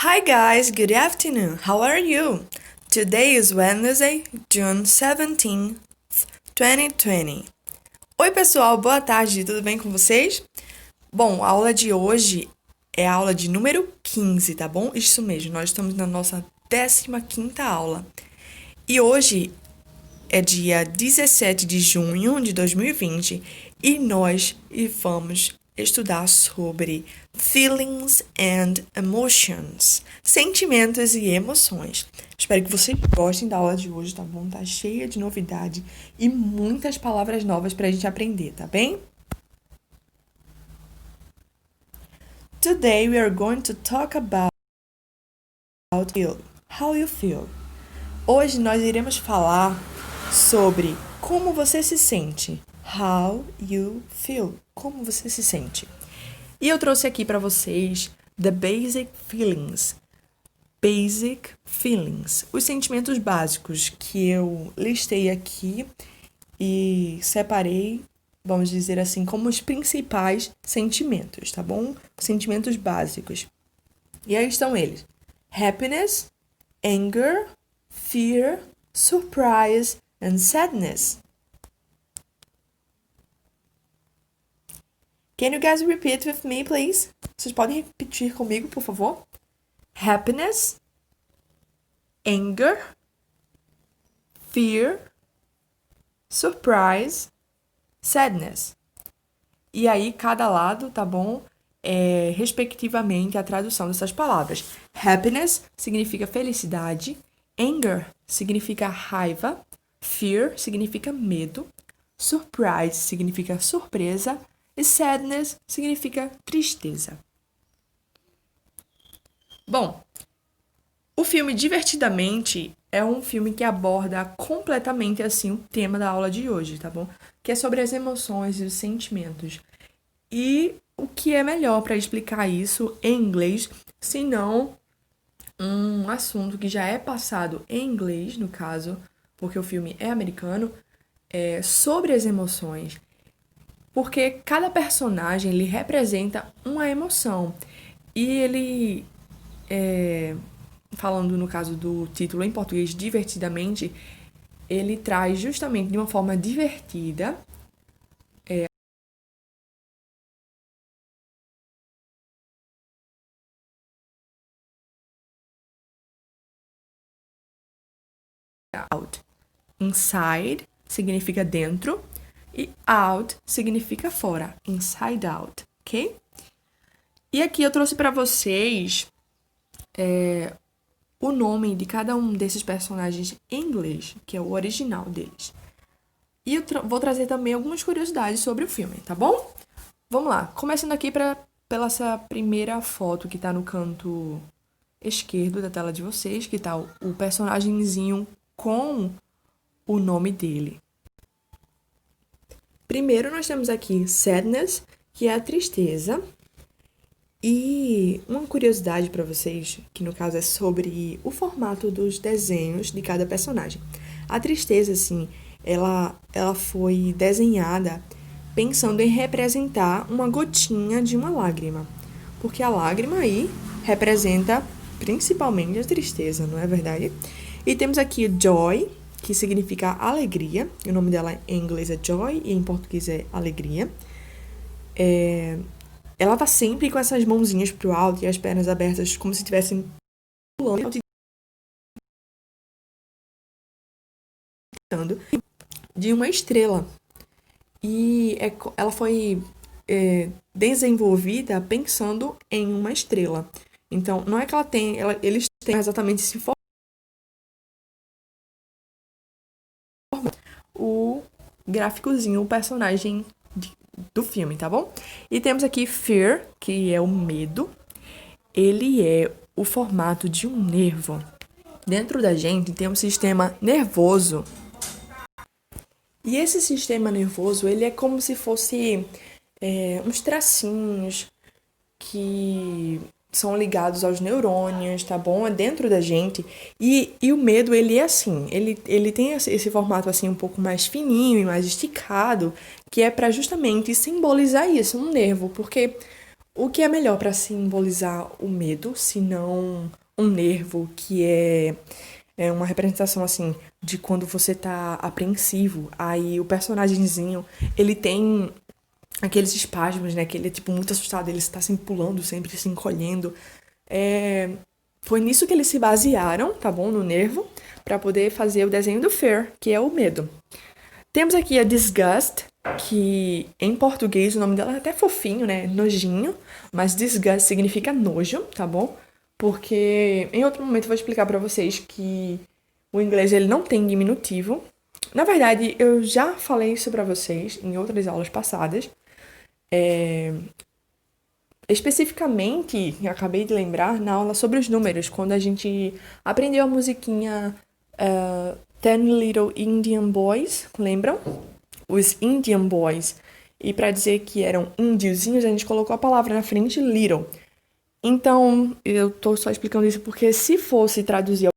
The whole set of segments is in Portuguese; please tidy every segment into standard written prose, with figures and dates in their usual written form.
Hi guys, good afternoon. How are you? Today is Wednesday, June 17th, 2020. Oi pessoal, boa tarde, tudo bem com vocês? Bom, a aula de hoje é a aula de número 15, tá bom? Isso mesmo, nós estamos na nossa 15ª aula. E hoje é dia 17 de junho de 2020 e nós vamos estudar sobre feelings and emotions, sentimentos e emoções. Espero que vocês gostem da aula de hoje, tá bom? Tá cheia de novidade e muitas palavras novas pra gente aprender, tá bem? Today we are going to talk about how you feel. Hoje nós iremos falar sobre como você se sente. How you feel. Como você se sente. E eu trouxe aqui para vocês the basic feelings. Basic feelings. Os sentimentos básicos que eu listei aqui e separei, vamos dizer assim, como os principais sentimentos, tá bom? Sentimentos básicos. E aí estão eles: happiness, anger, fear, surprise and sadness. Can you guys repeat with me, please? Vocês podem repetir comigo, por favor? Happiness, anger, fear, surprise, sadness. E aí, cada lado, tá bom? Respectivamente, a tradução dessas palavras. Happiness significa felicidade, anger significa raiva, fear significa medo, surprise significa surpresa e sadness significa tristeza. Bom, o filme Divertidamente é um filme que aborda completamente assim o tema da aula de hoje, tá bom? Que é sobre as emoções e os sentimentos. E o que é melhor para explicar isso em inglês, se não um assunto que já é passado em inglês, no caso, porque o filme é americano, sobre as emoções. Porque cada personagem ele representa uma emoção. E ele, falando no caso do título em português, Divertidamente, ele traz justamente de uma forma divertida out. Inside significa dentro e out significa fora. Inside out, ok? E aqui eu trouxe para vocês o nome de cada um desses personagens em inglês, que é o original deles. E eu vou trazer também algumas curiosidades sobre o filme, tá bom? Vamos lá, começando aqui pela essa primeira foto que tá no canto esquerdo da tela de vocês, que tá o personagemzinho com o nome dele. Primeiro nós temos aqui sadness, que é a tristeza. E uma curiosidade para vocês, que no caso é sobre o formato dos desenhos de cada personagem. A tristeza, assim, ela foi desenhada pensando em representar uma gotinha de uma lágrima. Porque a lágrima aí representa principalmente a tristeza, não é verdade? E temos aqui joy, que significa alegria. O nome dela em inglês é joy e em português é alegria. Ela tá sempre com essas mãozinhas pro alto e as pernas abertas, como se estivessem pulando de uma estrela. E ela foi desenvolvida pensando em uma estrela. Então, não é que eles têm exatamente esse formato. O gráficozinho, o personagem do filme, tá bom? E temos aqui fear, que é o medo. Ele é o formato de um nervo. Dentro da gente tem um sistema nervoso. E esse sistema nervoso, ele é como se fosse uns tracinhos que são ligados aos neurônios, tá bom? É dentro da gente. E o medo, ele é assim, ele tem esse formato assim um pouco mais fininho e mais esticado, que é para justamente simbolizar isso, um nervo, porque O que é melhor para simbolizar o medo, se não um nervo que é uma representação assim de quando você tá apreensivo. Aí o personagemzinho, ele tem aqueles espasmos, né? Que ele é tipo muito assustado, ele está assim pulando, sempre se encolhendo. É, foi nisso que eles se basearam, tá bom? No nervo, para poder fazer o desenho do fear, que é o medo. Temos aqui a disgust, que em português o nome dela é até fofinho, né? Nojinho, mas disgust significa nojo, tá bom? Porque em outro momento eu vou explicar pra vocês que o inglês ele não tem diminutivo. Na verdade, eu já falei isso pra vocês em outras aulas passadas. Especificamente, eu acabei de lembrar na aula sobre os números, quando a gente aprendeu a musiquinha Ten Little Indian Boys, lembram? Os Indian Boys. E para dizer que eram índiozinhos, a gente colocou a palavra na frente, little. Então, eu tô só explicando isso porque se fosse traduzir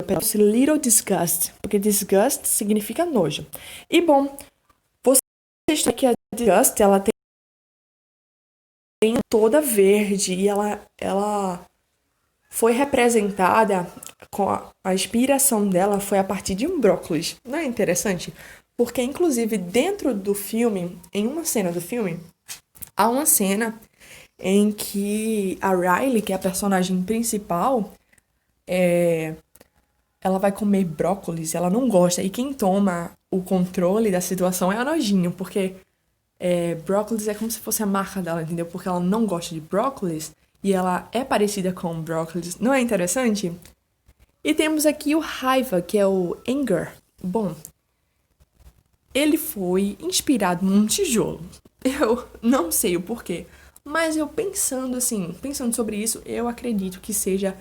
fosse little disgust, porque disgust significa nojo. E bom, vocês sabem que a disgust, ela tem toda verde e ela foi representada com a inspiração dela foi a partir de um brócolis. Não é interessante? Porque, inclusive, dentro do filme, em uma cena do filme, há uma cena em que a Riley, que é a personagem principal, ela vai comer brócolis, ela não gosta. E quem toma o controle da situação é a Nojinho, porque brócolis é como se fosse a marca dela, entendeu? Porque ela não gosta de brócolis e ela é parecida com brócolis. Não é interessante? E temos aqui o raiva, que é o anger. Bom, ele foi inspirado num tijolo. Eu não sei o porquê, mas eu pensando sobre isso, eu acredito que seja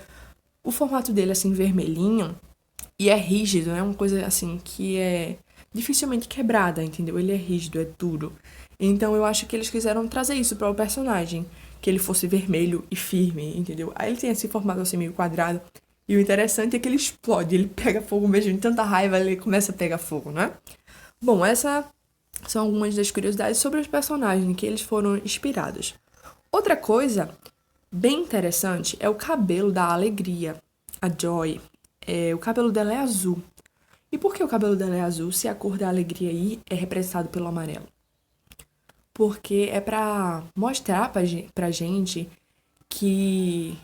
o formato dele assim vermelhinho e é rígido, é uma coisa assim que é dificilmente quebrada, entendeu? Ele é rígido, é duro. Então eu acho que eles quiseram trazer isso para o personagem, que ele fosse vermelho e firme, entendeu? Aí ele tem esse formato assim meio quadrado. E o interessante é que ele explode, ele pega fogo mesmo, de tanta raiva ele começa a pegar fogo, né? Bom, essas são algumas das curiosidades sobre os personagens que eles foram inspirados. Outra coisa bem interessante é o cabelo da Alegria, a Joy. O cabelo dela é azul. E por que o cabelo dela é azul se a cor da alegria aí é representada pelo amarelo? Porque é pra mostrar pra gente que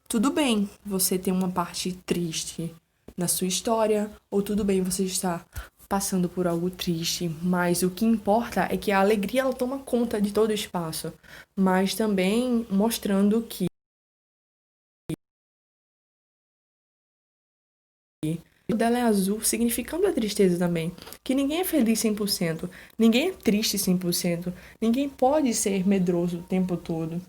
tudo bem você ter uma parte triste na sua história, ou tudo bem você estar passando por algo triste, mas o que importa é que a alegria ela toma conta de todo o espaço, mas também mostrando que o dela é azul, significando a tristeza também. Que ninguém é feliz 100%, ninguém é triste 100%, ninguém pode ser medroso o tempo todo.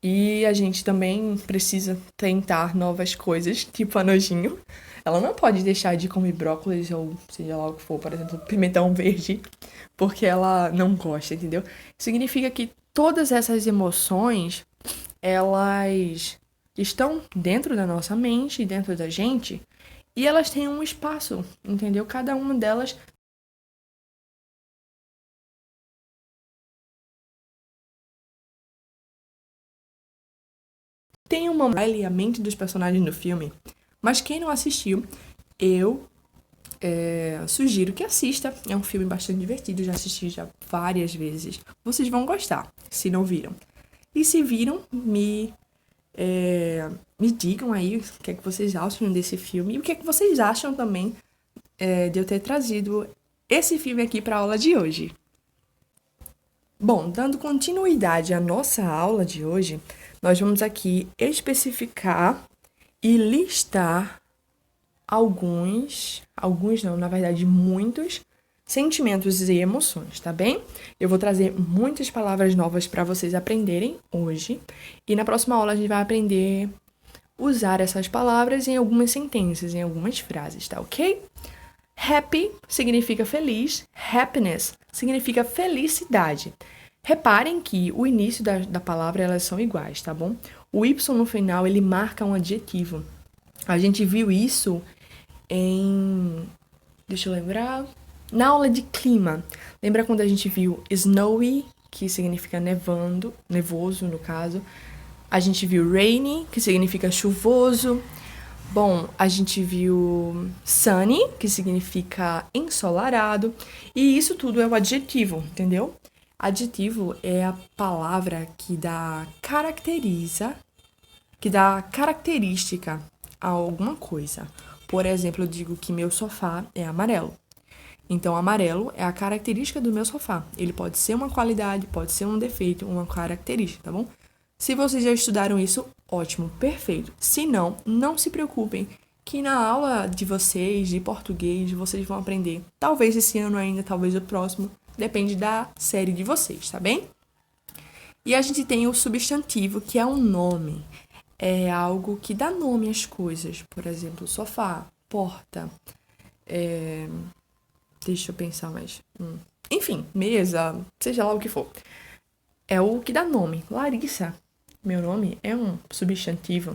E a gente também precisa tentar novas coisas, tipo a Nojinho. Ela não pode deixar de comer brócolis ou seja lá o que for, por exemplo, pimentão verde, porque ela não gosta, entendeu? Significa que todas essas emoções, elas estão dentro da nossa mente, dentro da gente, e elas têm um espaço, entendeu? Cada uma delas tem uma a mente dos personagens no filme, mas quem não assistiu, eu sugiro que assista. É um filme bastante divertido, já assisti já várias vezes. Vocês vão gostar, se não viram. E se viram, me digam aí o que é que vocês acham desse filme e o que é que vocês acham também de eu ter trazido esse filme aqui para a aula de hoje. Bom, dando continuidade à nossa aula de hoje, nós vamos aqui especificar e listar alguns não, na verdade muitos sentimentos e emoções, tá bem? Eu vou trazer muitas palavras novas para vocês aprenderem hoje e na próxima aula a gente vai aprender a usar essas palavras em algumas sentenças, em algumas frases, tá ok? Happy significa feliz, happiness significa felicidade. Reparem que o início da palavra elas são iguais, tá bom? O Y no final ele marca um adjetivo. A gente viu isso em. Deixa eu lembrar. Na aula de clima, lembra quando a gente viu snowy, que significa nevando, nevoso no caso. A gente viu rainy, que significa chuvoso. Bom, a gente viu sunny, que significa ensolarado. E isso tudo é o adjetivo, entendeu? Adjetivo é a palavra que dá característica a alguma coisa. Por exemplo, eu digo que meu sofá é amarelo. Então, amarelo é a característica do meu sofá. Ele pode ser uma qualidade, pode ser um defeito, uma característica, tá bom? Se vocês já estudaram isso, ótimo, perfeito. Se não, não se preocupem, que na aula de vocês, de português, vocês vão aprender. Talvez esse ano ainda, talvez o próximo. Depende da série de vocês, tá bem? E a gente tem o substantivo, que é um nome. É algo que dá nome às coisas. Por exemplo, sofá, porta, deixa eu pensar mais. Enfim, mesa, seja lá o que for. É o que dá nome. Larissa, meu nome, é um substantivo.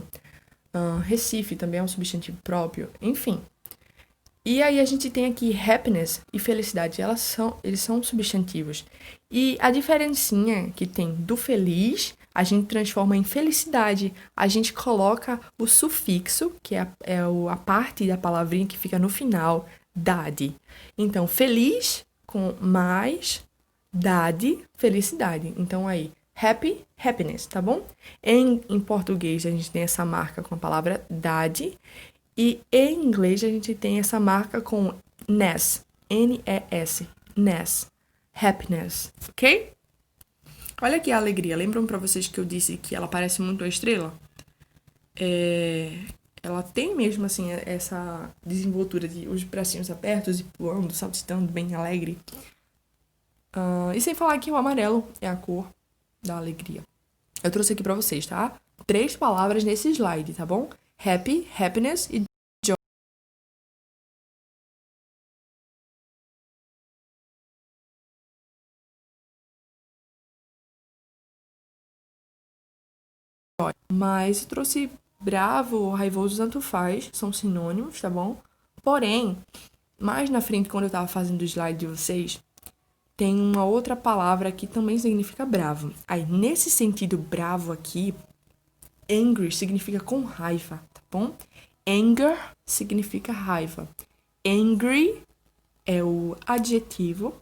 Recife também é um substantivo próprio. Enfim. E aí a gente tem aqui happiness e felicidade. Eles são substantivos. E a diferencinha que tem do feliz, a gente transforma em felicidade. A gente coloca o sufixo, que é a parte da palavrinha que fica no final, dade. Então, feliz com mais, dade, felicidade. Então, aí, happy, happiness, tá bom? Em português, a gente tem essa marca com a palavra dade. E em inglês, a gente tem essa marca com ness, N-E-S, ness, happiness, ok? Olha aqui a alegria. Lembram pra vocês que eu disse que ela parece muito a estrela? Ela tem mesmo, assim, essa desenvoltura de os bracinhos abertos e pulando, saltitando, bem alegre. E sem falar que o amarelo é a cor da alegria. Eu trouxe aqui pra vocês, tá? 3 palavras nesse slide, tá bom? Happy, happiness e joy. Mas eu trouxe bravo, raivoso, tanto faz, são sinônimos, tá bom? Porém, mais na frente, quando eu tava fazendo o slide de vocês, tem uma outra palavra que também significa bravo. Aí, nesse sentido bravo aqui, angry significa com raiva, tá bom? Anger significa raiva. Angry é o adjetivo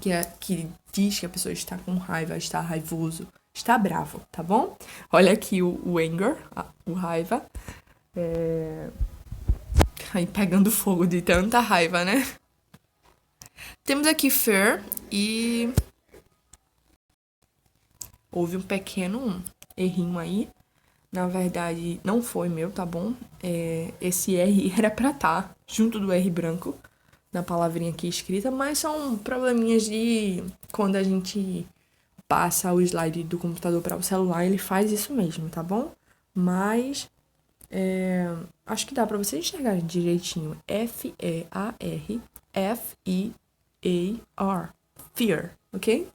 que diz que a pessoa está com raiva, está raivoso, está bravo, tá bom? Olha aqui o anger, o raiva. Aí pegando fogo de tanta raiva, né? Temos aqui fear e houve um pequeno errinho aí. Na verdade, não foi meu, tá bom? Esse R era pra estar junto do R branco na palavrinha aqui escrita, mas são probleminhas de quando a gente passa o slide do computador para o celular, ele faz isso mesmo, tá bom? Mas acho que dá pra vocês enxergarem direitinho. F-E-A-R F-E-A-R. Fear, ok?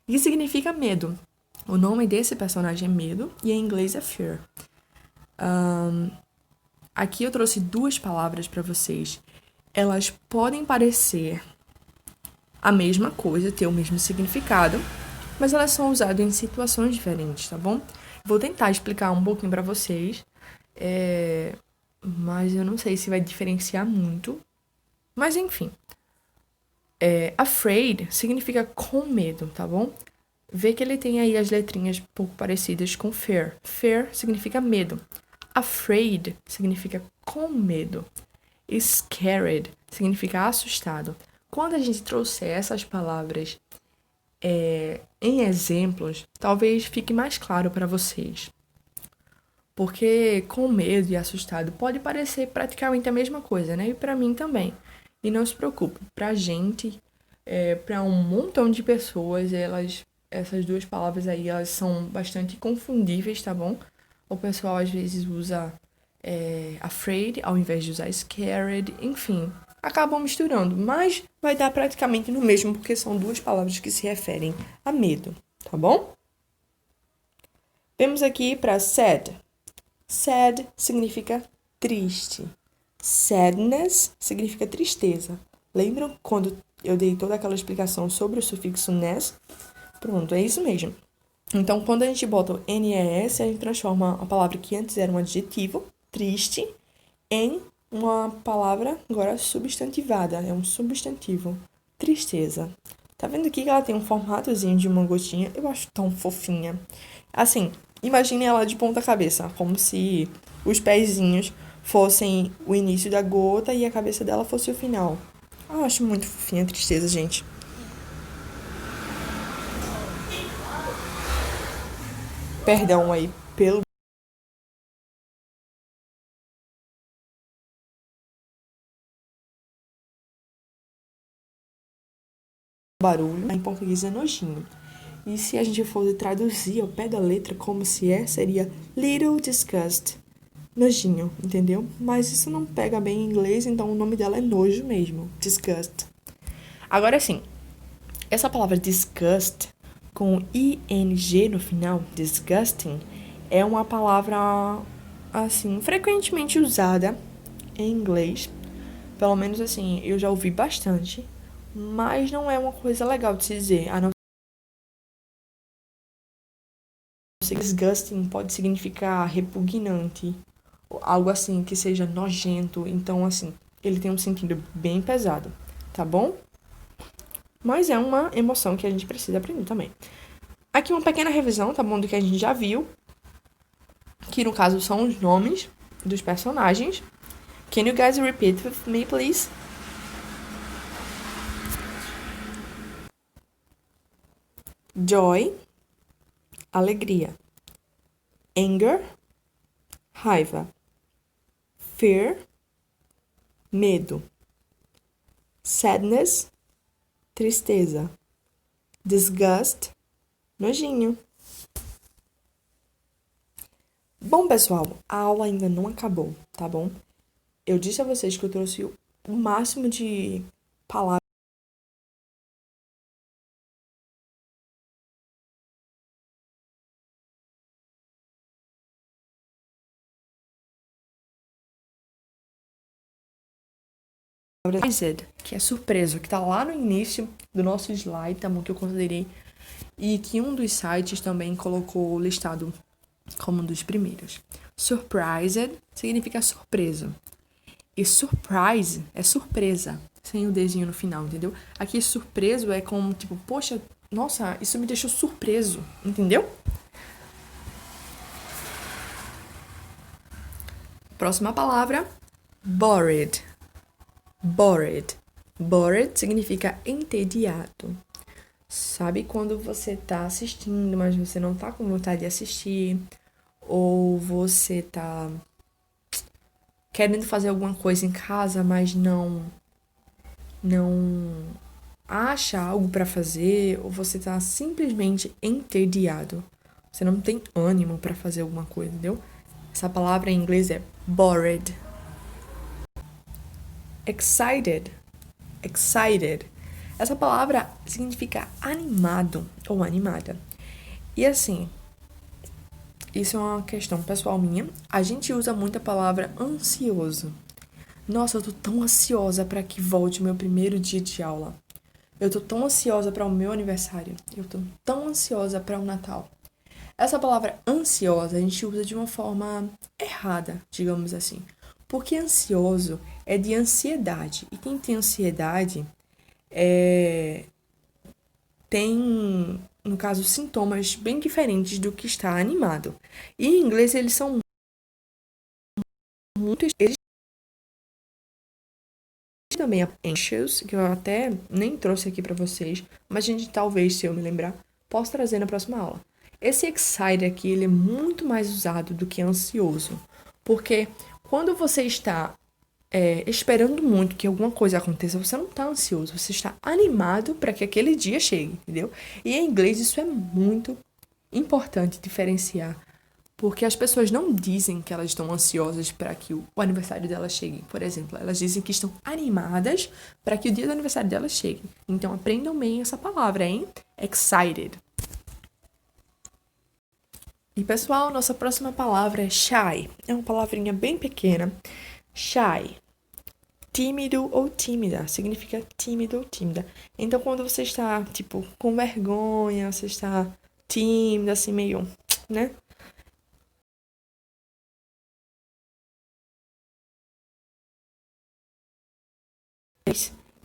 E significa medo. O nome desse personagem é Medo e em inglês é Fear. Aqui eu trouxe 2 palavras pra vocês. Elas podem parecer a mesma coisa, ter o mesmo significado, mas elas são usadas em situações diferentes, tá bom? Vou tentar explicar um pouquinho pra vocês, mas eu não sei se vai diferenciar muito. Mas enfim. Afraid significa com medo, tá bom? Vê que ele tem aí as letrinhas pouco parecidas com fear. Fear significa medo. Afraid significa com medo. Scared significa assustado. Quando a gente trouxer essas palavras em exemplos, talvez fique mais claro para vocês. Porque com medo e assustado pode parecer praticamente a mesma coisa, né? E para mim também. E não se preocupe, pra gente, pra um montão de pessoas, essas 2 palavras aí, elas são bastante confundíveis, tá bom? O pessoal às vezes usa afraid ao invés de usar scared, enfim, acabam misturando, mas vai dar praticamente no mesmo, porque são 2 palavras que se referem a medo, tá bom? Vemos aqui para sad. Sad significa triste. Sadness significa tristeza. Lembram quando eu dei toda aquela explicação sobre o sufixo ness. Pronto, é isso mesmo. Então, quando a gente bota o NES, a gente transforma a palavra que antes era um adjetivo, triste, em uma palavra agora substantivada. É um substantivo. Tristeza. Tá vendo aqui que ela tem um formatozinho de uma gotinha? Eu acho tão fofinha. Assim, imagine ela de ponta cabeça, como se os pezinhos fossem o início da gota e a cabeça dela fosse o final. Eu acho muito fofinha a tristeza, gente. Perdão aí pelo barulho. Em português é nojinho. E se a gente fosse traduzir ao pé da letra como se é, seria little disgust. Nojinho, entendeu? Mas isso não pega bem em inglês, então o nome dela é nojo mesmo. Disgust. Agora sim, essa palavra disgust, com ing no final, disgusting, é uma palavra, assim, frequentemente usada em inglês. Pelo menos, assim, eu já ouvi bastante. Mas não é uma coisa legal de se dizer. A não ser que disgusting pode significar repugnante, ou algo assim que seja nojento. Então, assim, ele tem um sentido bem pesado, tá bom? Mas é uma emoção que a gente precisa aprender também. Aqui uma pequena revisão, tá bom? Do que a gente já viu. Que no caso são os nomes dos personagens. Can you guys repeat with me, please? Joy, alegria. Anger, raiva. Fear, medo. Sadness, tristeza. Disgust, nojinho. Bom, pessoal, a aula ainda não acabou, tá bom? Eu disse a vocês que eu trouxe o máximo de palavras que é surpresa, que tá lá no início do nosso slide, tá bom? Que eu considerei. E que um dos sites também colocou listado como um dos primeiros. Surprised significa surpreso. E surprise é surpresa, sem o desenho no final, entendeu? Aqui surpreso é como, tipo, poxa, nossa, isso me deixou surpreso, entendeu? Próxima palavra, bored. Bored. Bored significa entediado. Sabe quando você tá assistindo, mas você não tá com vontade de assistir? Ou você tá querendo fazer alguma coisa em casa, mas não acha algo pra fazer, ou você tá simplesmente entediado. Você não tem ânimo pra fazer alguma coisa, entendeu? Essa palavra em inglês é bored. Excited. Excited. Essa palavra significa animado ou animada. E assim, isso é uma questão pessoal minha. A gente usa muito a palavra ansioso. Nossa, eu tô tão ansiosa para que volte o meu primeiro dia de aula. Eu tô tão ansiosa para o meu aniversário. Eu tô tão ansiosa para o Natal. Essa palavra ansiosa a gente usa de uma forma errada, digamos assim. Porque ansioso é de ansiedade. E quem tem ansiedade tem, no caso, sintomas bem diferentes do que está animado. E em inglês eles são muito. Eles também anxious, que eu até nem trouxe aqui para vocês, mas a gente talvez, se eu me lembrar, possa trazer na próxima aula. Esse excited aqui, ele é muito mais usado do que ansioso, porque quando você está esperando muito que alguma coisa aconteça, você não está ansioso, você está animado para que aquele dia chegue, entendeu? E em inglês isso é muito importante diferenciar, porque as pessoas não dizem que elas estão ansiosas para que o aniversário delas chegue. Por exemplo, elas dizem que estão animadas para que o dia do aniversário delas chegue. Então aprendam bem essa palavra, hein? Excited. E pessoal, nossa próxima palavra é shy. É uma palavrinha bem pequena. Shy. tímido ou tímida. Significa tímido ou tímida. Então, quando você está, tipo, com vergonha, você está tímida, assim, meio, né?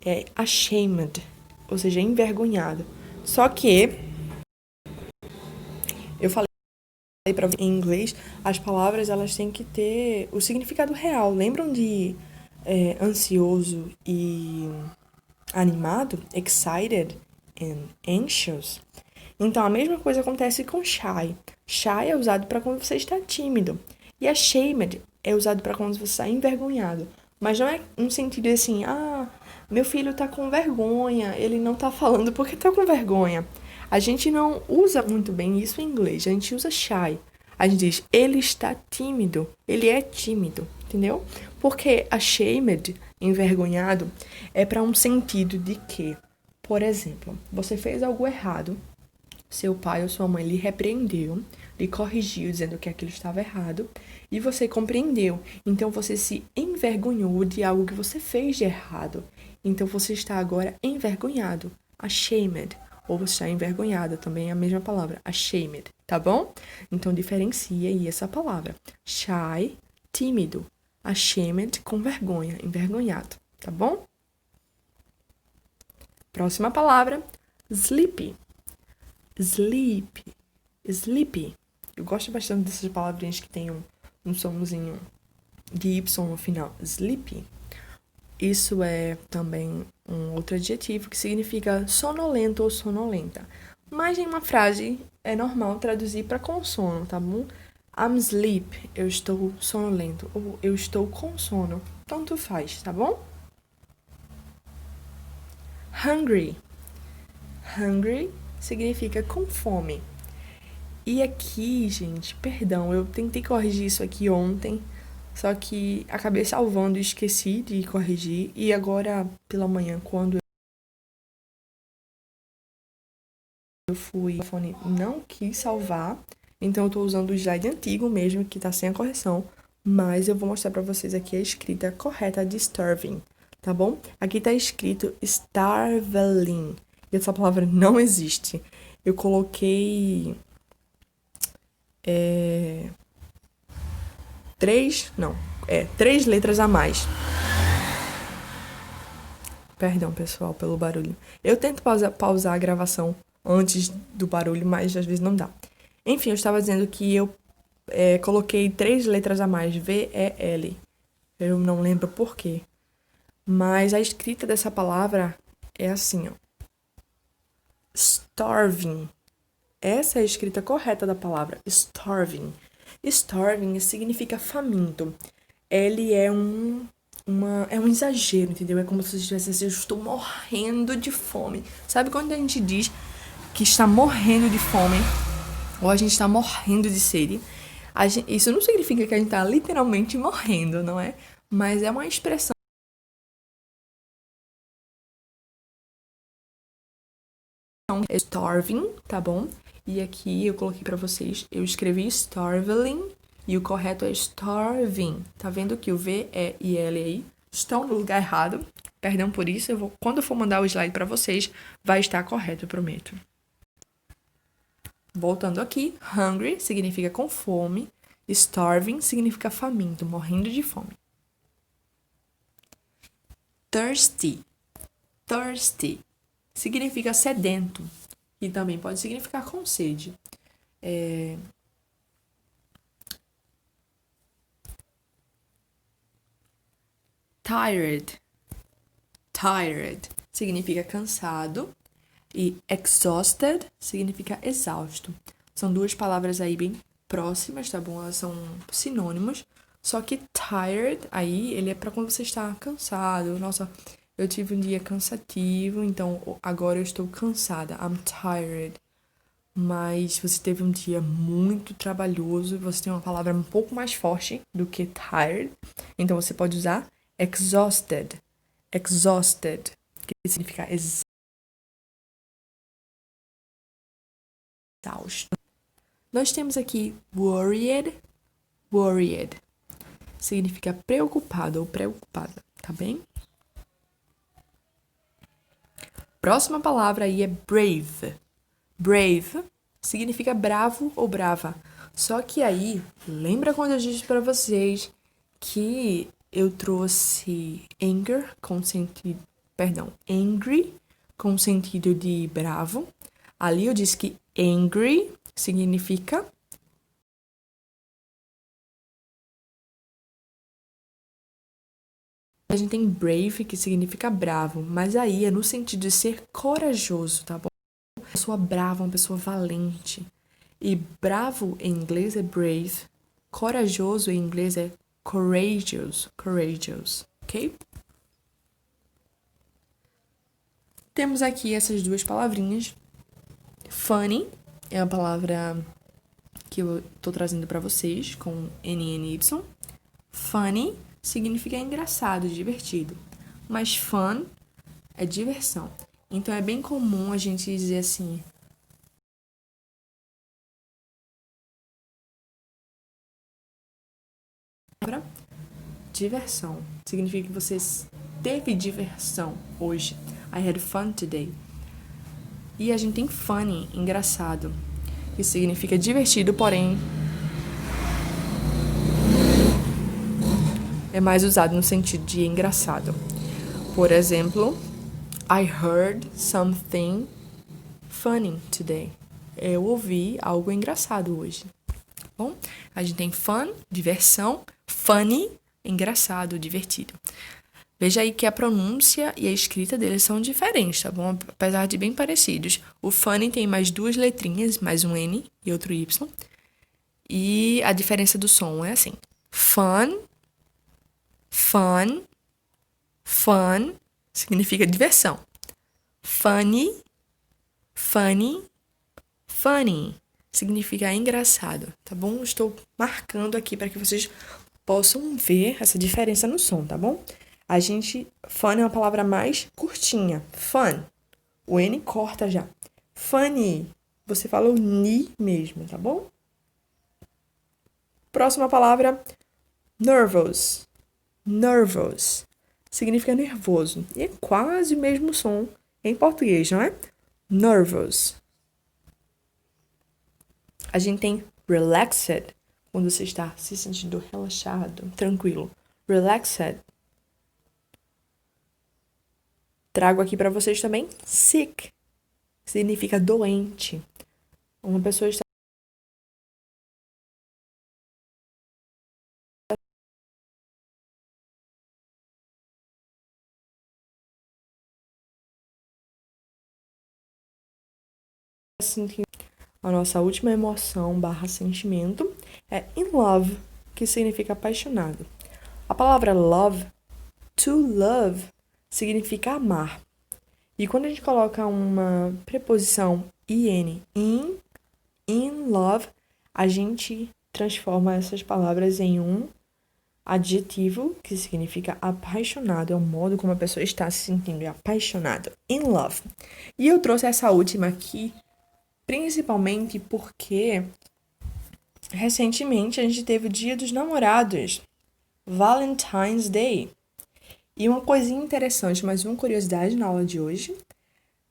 É ashamed, ou seja, envergonhado. Só que eu falei para em inglês, as palavras elas têm que ter o significado real. Lembram de ansioso e animado? Excited and anxious. Então a mesma coisa acontece com shy. Shy é usado para quando você está tímido. E ashamed é usado para quando você está envergonhado. Mas não é um sentido assim, meu filho tá com vergonha, ele não tá falando porque tá com vergonha. A gente não usa muito bem isso em inglês, a gente usa shy. A gente diz, ele está tímido, ele é tímido, entendeu? Porque ashamed, envergonhado, é para um sentido de que, por exemplo, você fez algo errado, seu pai ou sua mãe lhe repreendeu, lhe corrigiu dizendo que aquilo estava errado, e você compreendeu. Então você se envergonhou de algo que você fez de errado. Então você está agora envergonhado, ashamed, ou você está envergonhada, também é a mesma palavra, ashamed, tá bom? Então diferencia aí essa palavra. Shy, tímido, ashamed, com vergonha, envergonhado, tá bom? Próxima palavra, sleepy. Sleep, sleepy. Eu gosto bastante dessas palavrinhas que tem um somzinho de Y no final. Sleepy. Isso é também um outro adjetivo que significa sonolento ou sonolenta. Mas em uma frase é normal traduzir para com sono, tá bom? I'm sleep, eu estou sonolento, ou eu estou com sono. Tanto faz, tá bom? Hungry. Hungry significa com fome. E aqui, gente, perdão, eu tentei corrigir isso aqui ontem, só que acabei salvando e esqueci de corrigir. E agora, pela manhã, quando eu fui, o fone não quis salvar, então eu tô usando o slide antigo mesmo, que tá sem a correção, mas eu vou mostrar pra vocês aqui a escrita correta de starving, tá bom? Aqui tá escrito starveling, e essa palavra não existe. Eu coloquei três letras a mais. Perdão, pessoal, pelo barulho. Eu tento pausar a gravação antes do barulho, mas às vezes não dá. Enfim, eu estava dizendo que eu coloquei três letras a mais, V-E-L. Eu não lembro por quê. Mas a escrita dessa palavra é assim, ó. Starving. Essa é a escrita correta da palavra, starving. Starving significa faminto. Ele é um exagero, entendeu? É como se você estivesse assim, eu estou morrendo de fome. Sabe quando a gente diz que está morrendo de fome ou a gente está morrendo de sede? Isso não significa que a gente está literalmente morrendo, não é? Mas é uma expressão. Starving, tá bom? E aqui eu coloquei pra vocês, eu escrevi starveling e o correto é starving. Tá vendo que o V, E e L aí estão no lugar errado? Perdão por isso, quando eu for mandar o slide pra vocês, vai estar correto, eu prometo. Voltando aqui, hungry significa com fome, starving significa faminto, morrendo de fome. Thirsty. Thirsty significa sedento e também pode significar com sede. Tired. Tired significa cansado e exhausted significa exausto. São duas palavras aí bem próximas, tá bom? Elas são sinônimos. Só que tired aí, ele é pra quando você está cansado. Nossa, eu tive um dia cansativo, então agora eu estou cansada. I'm tired. Mas você teve um dia muito trabalhoso, você tem uma palavra um pouco mais forte do que tired. Então você pode usar exhausted. Exhausted, que significa exausto. Nós temos aqui worried. Worried significa preocupado ou preocupada, tá bem? Próxima palavra aí é brave. Brave significa bravo ou brava. Só que aí, lembra quando eu disse para vocês que eu trouxe angry com sentido de bravo. Ali eu disse que angry significa a gente tem brave, que significa bravo, mas aí é no sentido de ser corajoso, tá bom? Uma pessoa brava, uma pessoa valente. E bravo em inglês é brave, corajoso em inglês é courageous, ok? Temos aqui essas duas palavrinhas. Funny é a palavra que eu tô trazendo para vocês com NNY. Funny significa engraçado, divertido. Mas fun é diversão. Então é bem comum a gente dizer assim: diversão. Significa que você teve diversão hoje. I had fun today. E a gente tem funny, engraçado, que significa divertido, porém é mais usado no sentido de engraçado. Por exemplo, I heard something funny today. Eu ouvi algo engraçado hoje. Bom, a gente tem fun, diversão, funny, engraçado, divertido. Veja aí que a pronúncia e a escrita deles são diferentes, tá bom? Apesar de bem parecidos. O funny tem mais duas letrinhas, mais um N e outro Y. E a diferença do som é assim: fun, fun, fun significa diversão. Funny, funny, funny significa engraçado, tá bom? Estou marcando aqui para que vocês possam ver essa diferença no som, tá bom? Fun é uma palavra mais curtinha. Fun. O N corta já. Funny. Você fala o ni mesmo, tá bom? Próxima palavra, nervous. Nervous. Significa nervoso. E é quase o mesmo som em português, não é? Nervous. A gente tem relaxed, quando você está se sentindo relaxado, tranquilo. Relaxed. Trago aqui para vocês também sick. Significa doente. Uma pessoa está sentindo. A nossa última emoção / sentimento é in love, que significa apaixonado. A palavra love, to love, significa amar. E quando a gente coloca uma preposição in, in love, a gente transforma essas palavras em um adjetivo que significa apaixonado. É o modo como a pessoa está se sentindo apaixonada. In love. E eu trouxe essa última aqui principalmente porque recentemente a gente teve o Dia dos Namorados, Valentine's Day. E uma coisinha interessante, mais uma curiosidade na aula de hoje,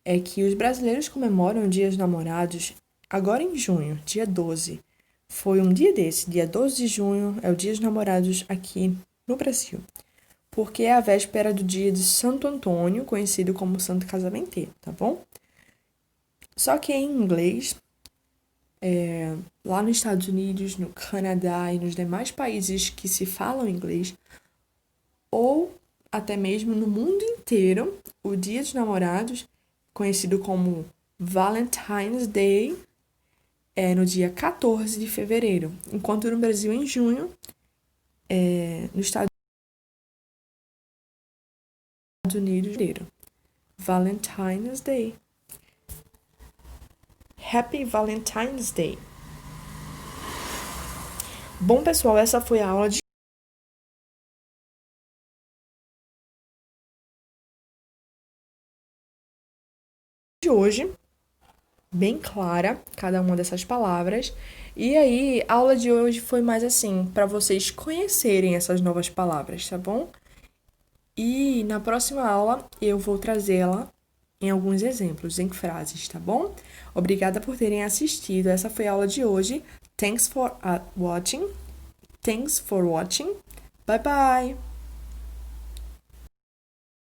é que os brasileiros comemoram o Dia dos Namorados agora em junho, dia 12. Foi um dia desse, dia 12 de junho, é o Dia dos Namorados aqui no Brasil. Porque é a véspera do dia de Santo Antônio, conhecido como Santo Casamenteiro, tá bom? Só que em inglês, lá nos Estados Unidos, no Canadá e nos demais países que se falam inglês, ou até mesmo no mundo inteiro, o Dia dos Namorados, conhecido como Valentine's Day, é no dia 14 de fevereiro, enquanto no Brasil, em junho, nos Estados Unidos, Valentine's Day. Happy Valentine's Day. Bom, pessoal, essa foi a aula de hoje. Bem clara cada uma dessas palavras. E aí, a aula de hoje foi mais assim, para vocês conhecerem essas novas palavras, tá bom? E na próxima aula eu vou trazê-la em alguns exemplos, em frases, tá bom? Obrigada por terem assistido. Essa foi a aula de hoje. Thanks for watching. Thanks for watching. Bye bye!